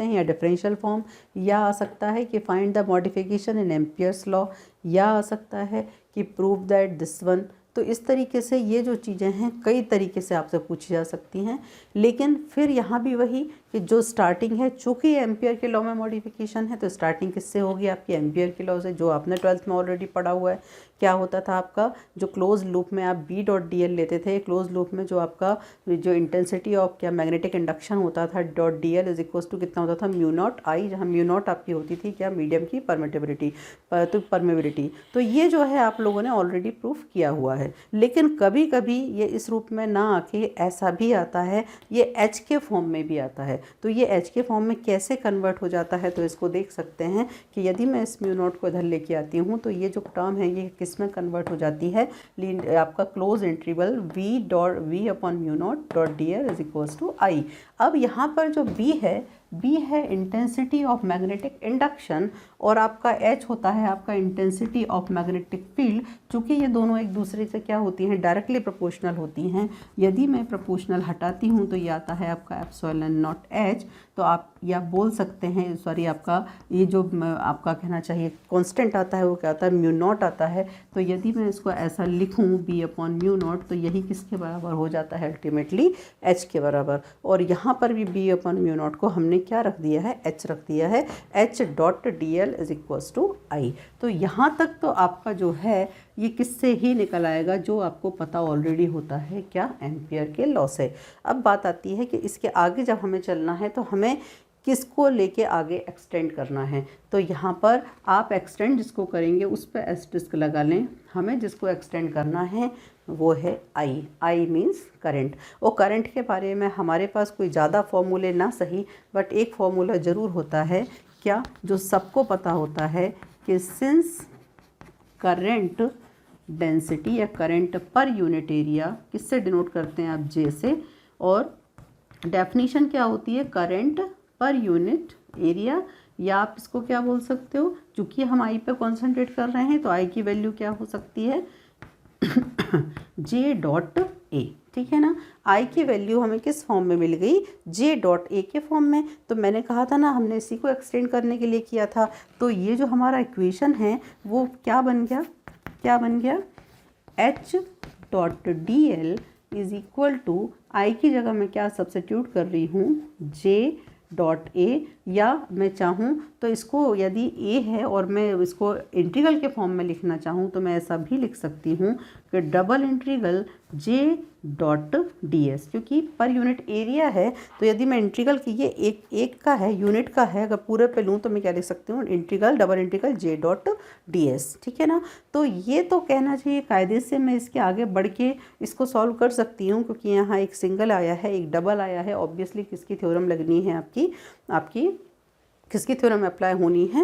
हैं या डिफरेंशियल फॉर्म, या आ सकता है कि find the modification in Ampere's law, या आ सकता है कि प्रूव दैट दिस वन। तो इस तरीके से ये जो चीज़ें हैं कई तरीके से आपसे पूछी जा सकती हैं। लेकिन फिर यहाँ भी वही कि जो स्टार्टिंग है, चूँकि एम्पियर के लॉ में मॉडिफिकेशन है, तो स्टार्टिंग किससे होगी? आपकी एम्पियर के लॉ से, जो आपने 12th में ऑलरेडी पढ़ा हुआ है। क्या होता था आपका जो क्लोज लूप में आप बी डॉट डी एल लेते थे, क्लोज लूप में जो आपका जो इंटेंसिटी ऑफ क्या मैग्नेटिक इंडक्शन होता था dot D L is equals to कितना होता था? म्यू नॉट आई, जहाँ म्यू नॉट आपकी होती थी क्या? मीडियम की परमिटिविटी, तो परमेबिलिटी। तो ये जो है आप लोगों ने ऑलरेडी प्रूफ किया हुआ है। लेकिन कभी कभी ये इस रूप में ना आके ऐसा भी आता है, ये एच के फॉर्म में भी आता है। तो ये एच के फॉर्म में कैसे कन्वर्ट हो जाता है? तो इसको देख सकते हैं कि यदि मैं इस म्यू नॉट को इधर लेके आती हूँ तो ये जो टर्म है ये किस में कन्वर्ट हो जाती है? आपका close interval V upon mu naught dot D L is equals to I. अब यहाँ पर जो बी है इंटेंसिटी ऑफ मैग्नेटिक इंडक्शन, और आपका एच होता है आपका इंटेंसिटी ऑफ मैग्नेटिक फील्ड। चूँकि ये दोनों एक दूसरे से क्या होती हैं? डायरेक्टली प्रोपोर्शनल होती हैं। यदि मैं प्रोपोर्शनल हटाती हूँ तो ये आता है आपका एप्सिलॉन नॉट एच। तो आप या बोल सकते हैं, सॉरी, आपका ये जो आपका कहना चाहिए कांस्टेंट आता है वो क्या आता है? म्यू नॉट आता है। तो यदि मैं इसको ऐसा लिखूँ बी अपॉन म्यू नॉट, तो यही किसके बराबर हो जाता है? अल्टीमेटली एच के बराबर। और यहाँ पर भी बी अपॉन म्यू नॉट को हमने क्या रख दिया है? एच रख दिया है। H dot D L is equals to I. तो यहाँ तक तो आपका जो है ये किससे ही निकल आएगा? जो आपको पता ऑलरेडी होता है, क्या? एम्पियर के लॉ से। अब बात आती है कि इसके आगे जब हमें चलना है तो हमें किसको लेके आगे एक्सटेंड करना है। तो यहाँ पर आप एक्सटेंड जिसको करेंगे उस पर एस्टेरिस्क लगा लें। हमें जिसको एक्सटेंड करना है वो है आई। I means current. और करंट के बारे में हमारे पास कोई ज़्यादा फॉर्मूले ना सही, बट एक फॉर्मूला ज़रूर होता है, क्या? जो सबको पता होता है कि सिंस करंट डेंसिटी या करंट पर यूनिट एरिया किससे डिनोट करते हैं आप? जे से। और डेफिनीशन क्या होती है? करंट पर यूनिट एरिया, या आप इसको क्या बोल सकते हो? चूँकि हम आई पे कॉन्सेंट्रेट कर रहे हैं तो आई की वैल्यू क्या हो सकती है? J dot A. ठीक है ना? आई की वैल्यू हमें किस फॉर्म में मिल गई? जे डॉट ए के फॉर्म में। तो मैंने कहा था ना, हमने इसी को एक्सटेंड करने के लिए किया था। तो ये जो हमारा इक्वेशन है वो क्या बन गया? क्या बन गया? H dot D L is equal to I की जगह मैं क्या सब्स्टिट्यूट कर रही हूँ? जे डॉट ए, या मैं चाहूँ तो इसको यदि ए है और मैं इसको इंटीग्रल के फॉर्म में लिखना चाहूँ तो मैं ऐसा भी लिख सकती हूँ कि double integral J dot D S. क्योंकि पर यूनिट एरिया है तो यदि मैं इंटीग्रल की ये एक का है, यूनिट का है, अगर पूरे पे लूँ तो मैं क्या लिख सकती हूँ? Integral double integral J dot D S. ठीक है ना? तो ये तो कहना चाहिए कायदे से मैं इसके आगे बढ़ के इसको सॉल्व कर सकती हूँ, क्योंकि यहाँ एक सिंगल आया है, एक डबल आया है। ऑब्वियसली किसकी थ्योरम लगनी है? आपकी किसकी थ्योरम अप्लाई होनी है?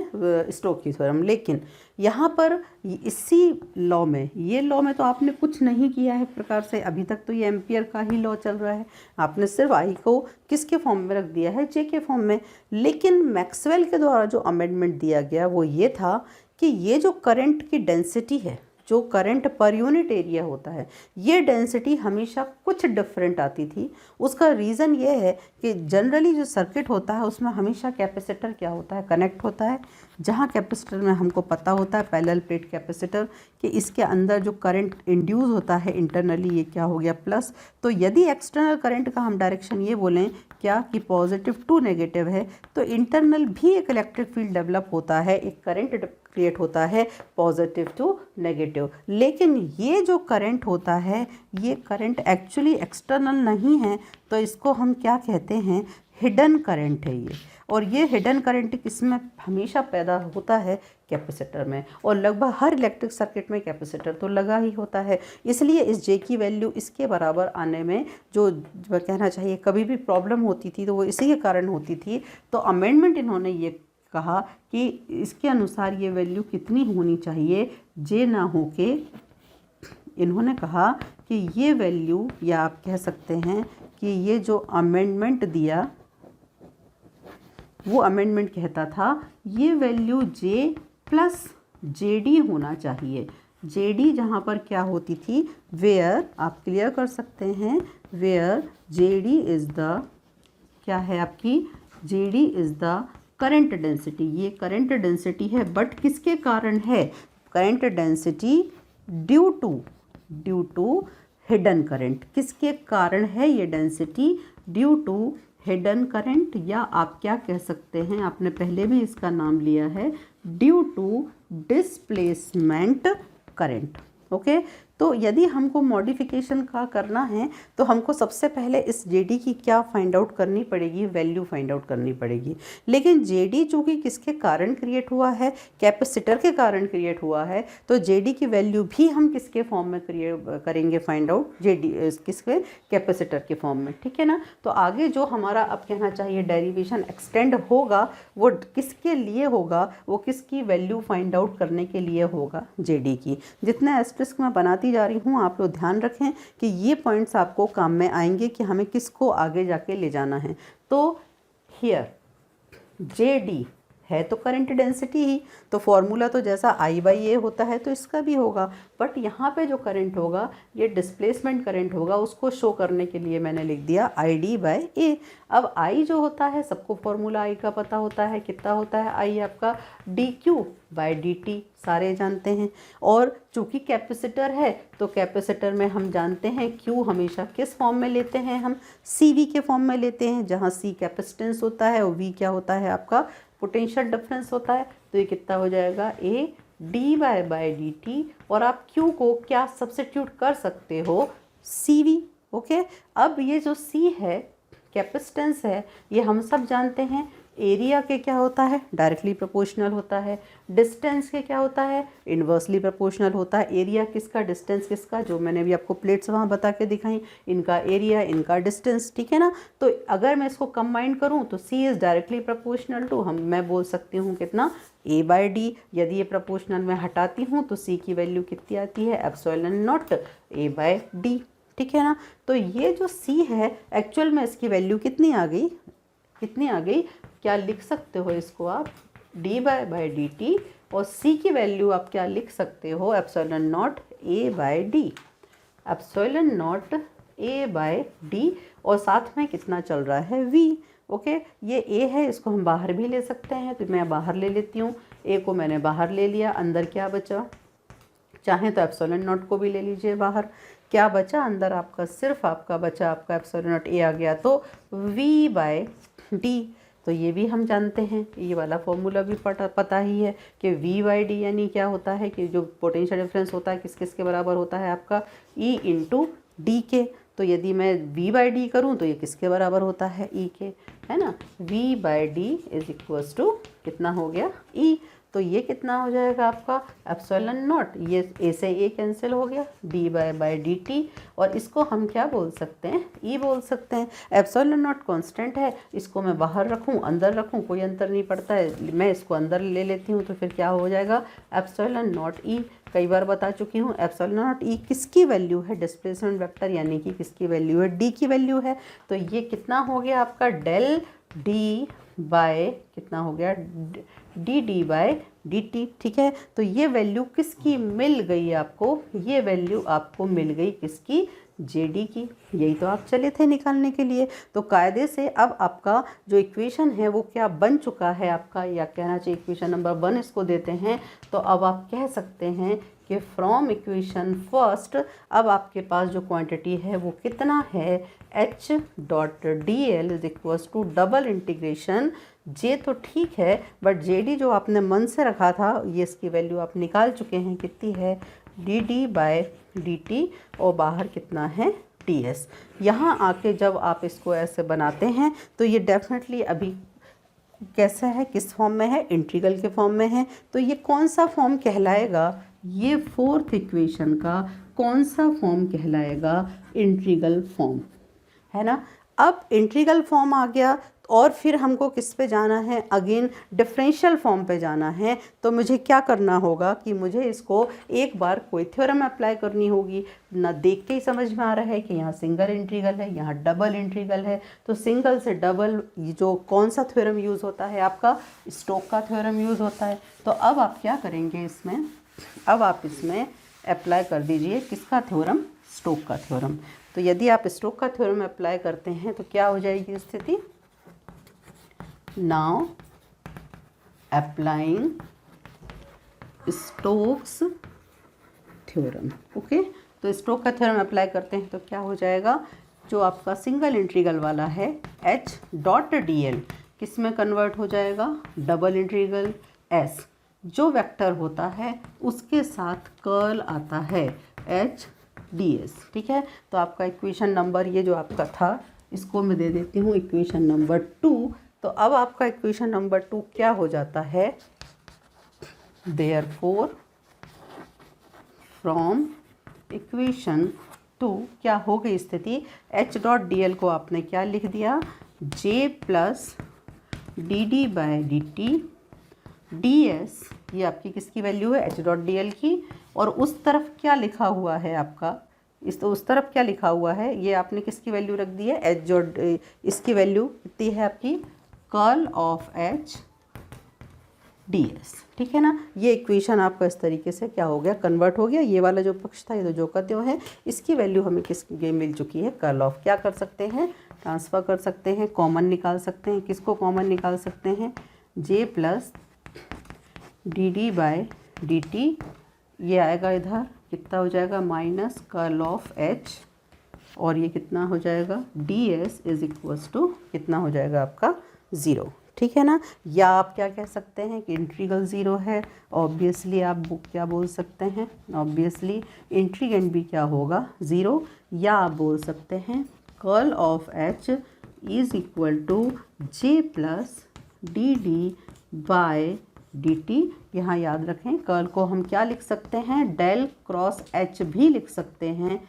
स्टोक्स की थ्योरम। लेकिन यहाँ पर इसी लॉ में, ये लॉ में तो आपने कुछ नहीं किया है प्रकार से। अभी तक तो ये एम्पियर का ही लॉ चल रहा है। आपने सिर्फ आई को किसके फॉर्म में रख दिया है? जे के फॉर्म में। लेकिन मैक्सवेल के द्वारा जो अमेंडमेंट दिया गया वो ये था कि ये जो करंट की डेंसिटी है, जो करंट पर यूनिट एरिया होता है, ये डेंसिटी हमेशा कुछ डिफरेंट आती थी। उसका रीज़न ये है कि जनरली जो सर्किट होता है उसमें हमेशा कैपेसिटर क्या होता है? कनेक्ट होता है। जहाँ कैपेसिटर में हमको पता होता है, पैरेलल प्लेट कैपेसिटर, कि इसके अंदर जो करंट इंड्यूस होता है इंटरनली, ये क्या हो गया? प्लस। तो यदि एक्सटर्नल करंट का हम डायरेक्शन ये बोलें क्या कि पॉजिटिव टू नेगेटिव है, तो इंटरनल भी एक इलेक्ट्रिक फील्ड डेवलप होता है, एक करंट क्रिएट होता है पॉजिटिव टू नेगेटिव। लेकिन ये जो करंट होता है ये करंट एक्चुअली एक्सटर्नल नहीं है, तो इसको हम क्या कहते हैं? हिडन करंट है ये। और ये हिडन करंट किसमें हमेशा पैदा होता है? कैपेसिटर में। और लगभग हर इलेक्ट्रिक सर्किट में कैपेसिटर तो लगा ही होता है। इसलिए इस जे की वैल्यू इसके बराबर आने में जो कहना चाहिए कभी भी प्रॉब्लम होती थी तो वो इसी के कारण होती थी। तो अमेंडमेंट इन्होंने ये कहा कि इसके अनुसार ये वैल्यू कितनी होनी चाहिए? जे ना हो के इन्होंने कहा कि ये वैल्यू, या आप कह सकते हैं कि ये जो अमेंडमेंट दिया वो अमेंडमेंट कहता था ये वैल्यू जे प्लस जे डी होना चाहिए। जेडी जहाँ पर क्या होती थी, वेयर, आप क्लियर कर सकते हैं, वेयर जेडी इज़ द, क्या है आपकी, JD is the current density, ये करंट डेंसिटी है, बट किसके कारण है, current density due to hidden current, किसके कारण है ये density, due to hidden current, या आप क्या कह सकते हैं, आपने पहले भी इसका नाम लिया है, due to displacement current. Okay, तो यदि हमको मॉडिफिकेशन का करना है तो हमको सबसे पहले इस जेडी की क्या फाइंड आउट करनी पड़ेगी, वैल्यू फाइंड आउट करनी पड़ेगी। लेकिन जेडी चूँकि किसके कारण क्रिएट हुआ है, कैपेसिटर के कारण क्रिएट हुआ है, तो जेडी की वैल्यू भी हम किसके फॉर्म में क्रिएट करेंगे फाइंड आउट, जेडी किसके, कैपेसिटर के फॉर्म में, ठीक है ना। तो आगे जो हमारा अब कहना चाहिए डेरिवेशन एक्सटेंड होगा वो किसके लिए होगा, वो किसकी वैल्यू फाइंड आउट करने के लिए होगा, जेडी की। जितने एस्टेरिस्क मैं बनाती जा रही हूँ आप लोग ध्यान रखें कि ये पॉइंट्स आपको काम में आएंगे कि हमें किसको आगे जाके ले जाना है। तो हियर जेडी है तो करंट डेंसिटी ही, तो फॉर्मूला तो जैसा I बाई ए होता है तो इसका भी होगा, बट यहाँ पे जो करंट होगा ये डिस्प्लेसमेंट करंट होगा, उसको शो करने के लिए मैंने लिख दिया ID बाई ए। अब I जो होता है, सबको फॉर्मूला I का पता होता है, कितना होता है I आपका dQ बाई dt, सारे जानते हैं। और चूँकि कैपेसिटर है तो कैपेसिटर में हम जानते हैं Q हमेशा किस फॉर्म में लेते हैं, हम CV के फॉर्म में लेते हैं, जहाँ C कैपेसिटेंस होता है और V क्या होता है आपका पोटेंशियल डिफरेंस होता है। तो ये कितना हो जाएगा, A dy बाई dt, और आप Q को क्या सब्स्टिट्यूट कर सकते हो, CV। ओके, अब ये जो C है कैपेसिटेंस है, ये हम सब जानते हैं, एरिया के क्या होता है, डायरेक्टली प्रोपोर्शनल होता है, डिस्टेंस के क्या होता है, इन्वर्सली प्रोपोर्शनल होता है। एरिया किसका, डिस्टेंस किसका, जो मैंने भी आपको प्लेट्स वहाँ बता के दिखाई, इनका एरिया, इनका डिस्टेंस, ठीक है ना। तो अगर मैं इसको कंबाइन करूँ तो C is directly proportional to, मैं बोल सकती हूँ कितना, A बाई डी। यदि ये प्रोपोर्शनल में हटाती हूँ तो C की वैल्यू कितनी आती है, epsilon not A by D, ठीक है ना। तो ये जो C है एक्चुअल में इसकी वैल्यू कितनी आ गई, कितनी आ गई, क्या लिख सकते हो इसको आप, dy बाई dt, और C की वैल्यू आप क्या लिख सकते हो, epsilon not A by D, epsilon not A by D, और साथ में कितना चल रहा है, V। ओके, ये A है, इसको हम बाहर भी ले सकते हैं, तो मैं बाहर ले लेती हूँ, A को मैंने बाहर ले लिया, अंदर क्या बचा, चाहे तो एप्सिलॉन नॉट को भी ले लीजिए बाहर, क्या बचा अंदर आपका, सिर्फ आपका बचा आपका एप्सिलॉन नॉट A आ गया, तो V बाई डी। तो ये भी हम जानते हैं, ये वाला फॉर्मूला भी पता ही है कि V बाई डी यानी क्या होता है, कि जो पोटेंशियल डिफरेंस होता है किस किस के बराबर होता है आपका, E इंटू डी के। तो यदि मैं V बाई डी करूँ तो ये किसके बराबर होता है, E के, है ना। V by D is equals to कितना हो गया, E। तो ये कितना हो जाएगा आपका, एप्सिलॉन नॉट, ये A से A कैंसिल हो गया, dy बाई dt, और इसको हम क्या बोल सकते हैं, E बोल सकते हैं। एप्सिलॉन नॉट कांस्टेंट है, इसको मैं बाहर रखूं अंदर रखूं कोई अंतर नहीं पड़ता है, मैं इसको अंदर ले लेती हूं, तो फिर क्या हो जाएगा, एप्सिलॉन नॉट E। कई बार बता चुकी हूँ, एप्सिलॉन नॉट E किसकी वैल्यू है, डिस्प्लेसमेंट वेक्टर, यानी कि किसकी वैल्यू है, D की वैल्यू है। तो ये कितना हो गया आपका, डेल D बाय कितना हो गया, डी बाई डी टी, ठीक है। तो ये वैल्यू किसकी मिल गई आपको, ये वैल्यू आपको मिल गई किसकी, जेडी की। यही तो आप चले थे निकालने के लिए। तो कायदे से अब आपका जो इक्वेशन है वो क्या बन चुका है आपका, या कहना चाहिए इक्वेशन नंबर 1 इसको देते हैं। तो अब आप कह सकते हैं कि फ्रॉम इक्वेशन फर्स्ट अब आपके पास जो क्वांटिटी है वो कितना है, h dot D L is equals to double integration J. तो ठीक है, बट जे डी जो आपने मन से रखा था ये इसकी वैल्यू आप निकाल चुके हैं, कितनी है, D D by D T, और बाहर कितना है, टी एस। यहाँ आके जब आप इसको ऐसे बनाते हैं तो ये डेफिनेटली अभी कैसा है, किस फॉर्म में है, इंटीग्रल के फॉर्म में है। तो ये कौन सा फॉर्म कहलाएगा, ये फोर्थ इक्वेशन का कौन सा फॉर्म कहलाएगा, इंटीग्रल फॉर्म, है ना। अब इंटीग्रल फॉर्म आ गया और फिर हमको किस पे जाना है, अगेन डिफरेंशियल फॉर्म पे जाना है। तो मुझे क्या करना होगा कि मुझे इसको एक बार कोई थ्योरम अप्लाई करनी होगी। ना देख के ही समझ में आ रहा है कि यहाँ सिंगल इंटीग्रल है, यहाँ डबल इंटीग्रल है। तो सिंगल से डबल जो कौन सा थ्योरम यूज़ होता है आपका, स्टोक का थ्योरम यूज़ होता है। तो अब आप क्या करेंगे इसमें, अब आप इसमें अप्लाई कर दीजिए किसका थ्योरम, स्टोक का थ्योरम। तो यदि आप स्टोक का थ्योरम अप्लाई करते हैं तो क्या हो जाएगी स्थिति, now applying Stokes theorem. Okay, तो स्टोक का थ्योरम अप्लाई करते हैं तो क्या हो जाएगा, जो आपका सिंगल इंटीग्रल वाला है h डॉट डी एल किस में कन्वर्ट हो जाएगा, डबल इंटीग्रल s जो वेक्टर होता है उसके साथ कर्ल आता है h डी एस। ठीक है, तो आपका इक्वेशन नंबर ये जो आपका था इसको मैं दे देती हूँ इक्वेशन नंबर 2। तो अब आपका इक्वेशन नंबर 2 क्या हो जाता है, देयरफॉर फ्रॉम इक्वेशन 2 क्या हो गई स्थिति, h डॉट डी एल को आपने क्या लिख दिया, j plus D D by D T D S, ये आपकी किसकी वैल्यू है, h डॉट डी एल की। और उस तरफ क्या लिखा हुआ है आपका, उस तरफ क्या लिखा हुआ है, ये आपने किसकी वैल्यू रख दी है, h डॉट, इसकी वैल्यू कितनी है आपकी, curl of h D S. ठीक है ना, ये इक्वेशन आपका इस तरीके से क्या हो गया, कन्वर्ट हो गया। ये वाला जो पक्ष था, ये तो जो का त्यों है, इसकी वैल्यू हमें किस ये मिल चुकी है, कर्ल ऑफ। क्या कर सकते हैं, ट्रांसफ़र कर सकते हैं, कॉमन निकाल सकते हैं। किसको कॉमन निकाल सकते हैं, j plus D D by D T, ये आएगा इधर कितना हो जाएगा, माइनस कर्ल ऑफ h, और ये कितना हो जाएगा, D S is equals to कितना हो जाएगा आपका 0। ठीक है ना, या आप क्या कह सकते हैं कि इंटीग्रल 0 है, ऑब्वियसली आप क्या बोल सकते हैं, ऑब्वियसली इंटीग्रेंड भी क्या होगा 0, या आप बोल सकते हैं curl of h is equal to j plus D D by D T. यहाँ याद रखें कर्ल को हम क्या लिख सकते हैं, डेल क्रॉस h भी लिख सकते हैं,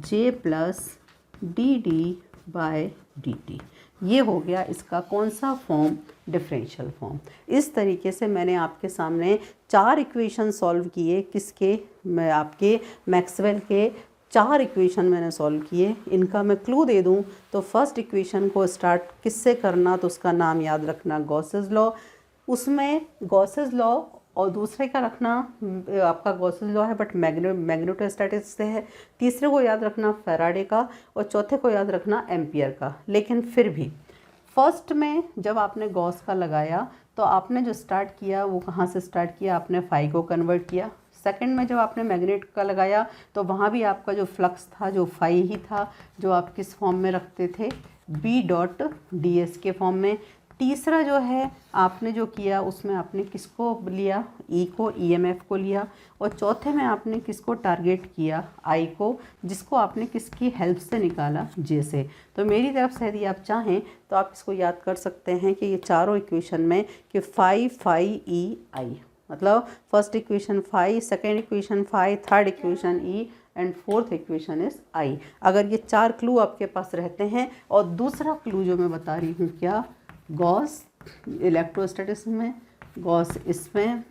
j plus D D by D T. ये हो गया इसका कौन सा फॉर्म, डिफरेंशियल फॉर्म। इस तरीके से मैंने आपके सामने 4 इक्वेशन सॉल्व किए, किसके, मैं आपके मैक्सवेल के 4 इक्वेशन मैंने सॉल्व किए। इनका मैं क्लू दे दूं तो फर्स्ट इक्वेशन को स्टार्ट किससे करना, तो उसका नाम याद रखना गॉसेस लॉ, उसमें गॉसेस लॉ, और दूसरे का रखना आपका गॉसेस लॉ है बट मैग्नेटोस्टैटिक्स से है, तीसरे को याद रखना फैराडे का, और चौथे को याद रखना एम्पियर का। लेकिन फिर भी फर्स्ट में जब आपने गॉस का लगाया तो आपने जो स्टार्ट किया वो कहाँ से स्टार्ट किया, आपने फाई को कन्वर्ट किया। सेकंड में जब आपने मैग्नेट का लगाया तो वहाँ भी आपका जो फ्लक्स था जो फाई ही था, जो आप किस फॉर्म में रखते थे, बी डॉट डी एस के फॉर्म में। तीसरा जो है आपने जो किया उसमें आपने किसको लिया, ई को, ईएमएफ को लिया, और चौथे में आपने किसको टारगेट किया, आई को, जिसको आपने किसकी हेल्प से निकाला, जे से। तो मेरी तरफ से यदि आप चाहें तो आप इसको याद कर सकते हैं कि ये चारों इक्वेशन में कि फाई फाई ई आई, मतलब first equation phi, second equation phi, third equation E and fourth equation is I. अगर ये 4 क्लू आपके पास रहते हैं, और दूसरा क्लू जो मैं बता रही हूँ क्या, गॉस इलेक्ट्रोस्टैटिक्स में, गॉस इसमें,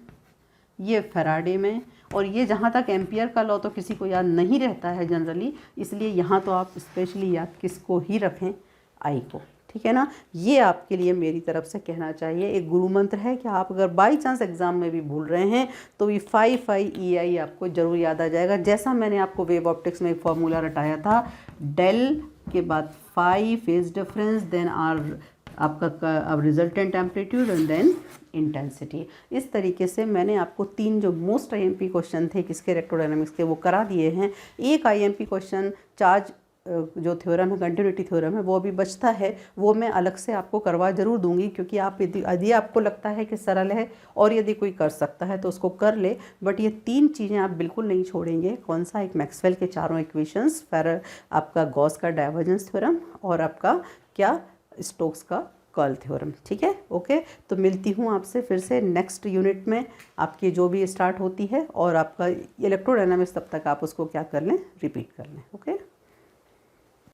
ये फैराडे में, और ये जहाँ तक एम्पियर का लॉ तो किसी को याद नहीं रहता है जनरली, इसलिए यहाँ तो आप स्पेशली याद किसको ही रखें, आई को। ठीक है ना, ये आपके लिए मेरी तरफ से कहना चाहिए एक गुरु मंत्र है कि आप अगर बाई चांस एग्जाम में भी भूल रहे हैं तो ये फाई फाई ई आई आपको ज़रूर याद आ जाएगा। जैसा मैंने आपको वेव ऑप्टिक्स में एक फॉर्मूला रटाया था, डेल के बाद phi phase difference, then R आपका अब resultant amplitude and then intensity. इस तरीके से मैंने आपको 3 जो मोस्ट आईएमपी क्वेश्चन थे किसके, इलेक्ट्रोडायनामिक्स के, वो करा दिए हैं। एक आईएमपी क्वेश्चन चार्ज जो थ्योरम है, कंटिन्यूटी थ्योरम है, वो भी बचता है, वो मैं अलग से आपको करवा जरूर दूंगी, क्योंकि आप यदि आपको लगता है कि सरल है और यदि कोई कर सकता है तो उसको कर ले, बट ये 3 चीज़ें आप बिल्कुल नहीं छोड़ेंगे। कौन सा, एक मैक्सवेल के चारों इक्वेशंस, फिर आपका गॉस का डाइवर्जेंस थ्योरम, और आपका क्या, स्टोक्स का कर्ल थ्योरम। ठीक है, ओके। तो मिलती हूँ आपसे फिर से नेक्स्ट यूनिट में, आपकी जो भी स्टार्ट होती है, और आपका इलेक्ट्रोडायनामिक्स तब तक आप उसको क्या कर लें, रिपीट कर लें। ओके।